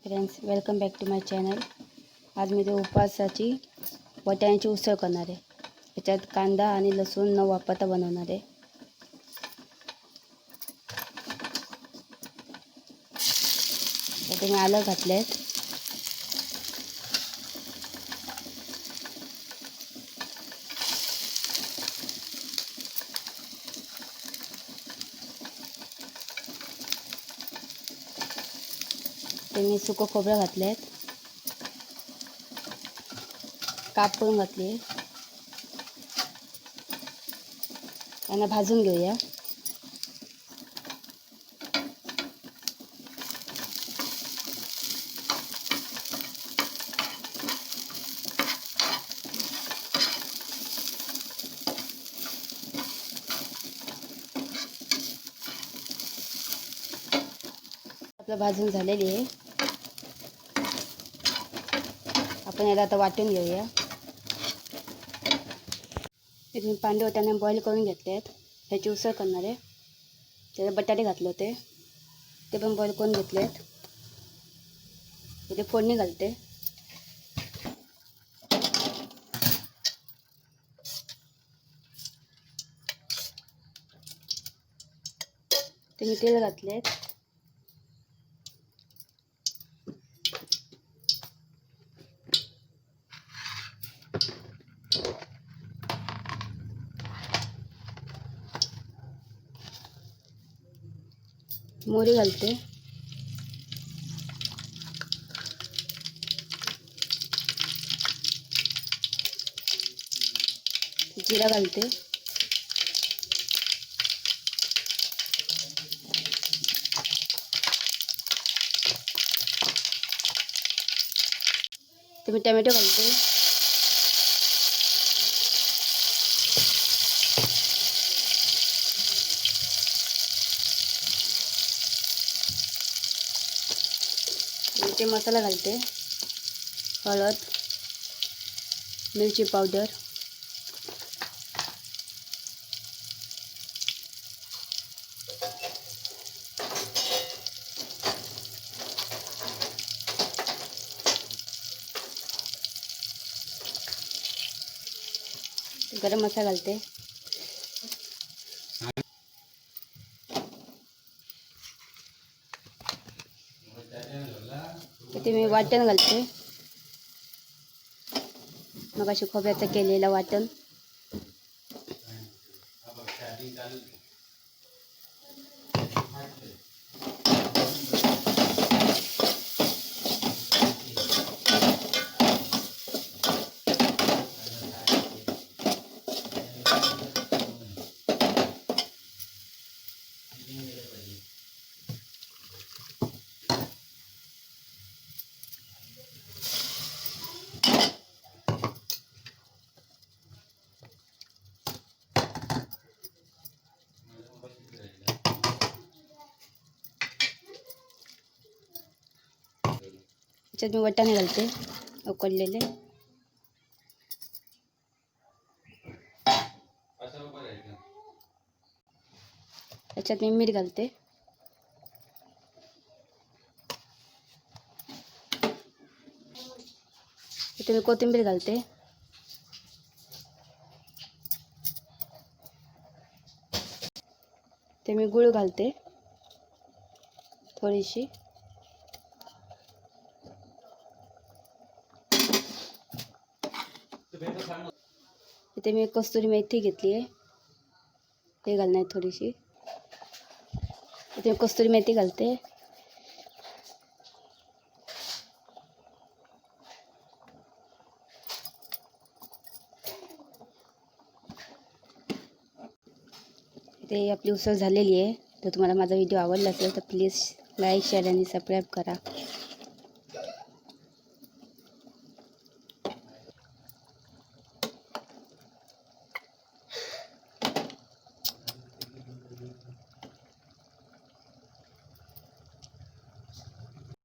Friends, welcome back to my channel. आज मी उपवासाची वाटाण्याची उसळ करणार आहे। याच्यात कांदा आणि लसूण न वापरता बनवणार आहे। त्यात मी आलं घातले। मी सुकं खोबरं घातले, कापून घातले। त्यांना भाजून घेऊया। आपलं भाजून झालेली आहे। आपण याला आता वाटून घेऊया। मी पांढरे वाटाणे बॉईल करून घेतलेत। ह्याची उसळ करणार आहे। त्याला बटाटे घातले होते, ते पण बॉईल करून घेतलेत। इथे फोडणी घालते। ते मी तेल घातले। मोहरी घालते। जिरा घालते। मी टोमॅटो घालते। मसाला घालते। हळद, मिरची पावडर, गरम मसाला घालते। इथे मी वाटण घालते। मग अशी खोबऱ्याचं केलेलं वाटण। त्याच्यात मी वाटाणे घालते उकडलेले। त्याच्यात मी मीठ घालते। इथे मी कोथिंबीर घालते। ते मी गूळ घालते थोडीशी। इथे मी कस्तुरी मेथी घेतली आहे, ते घालणार थोडीशी। इथे कस्तुरी मेथी घालते। इथे आपली उसळ झालेली आहे। तर तुम्हाला माझा व्हिडिओ आवडला असेल तर प्लीज लाईक, शेअर आणि सबस्क्राईब करा।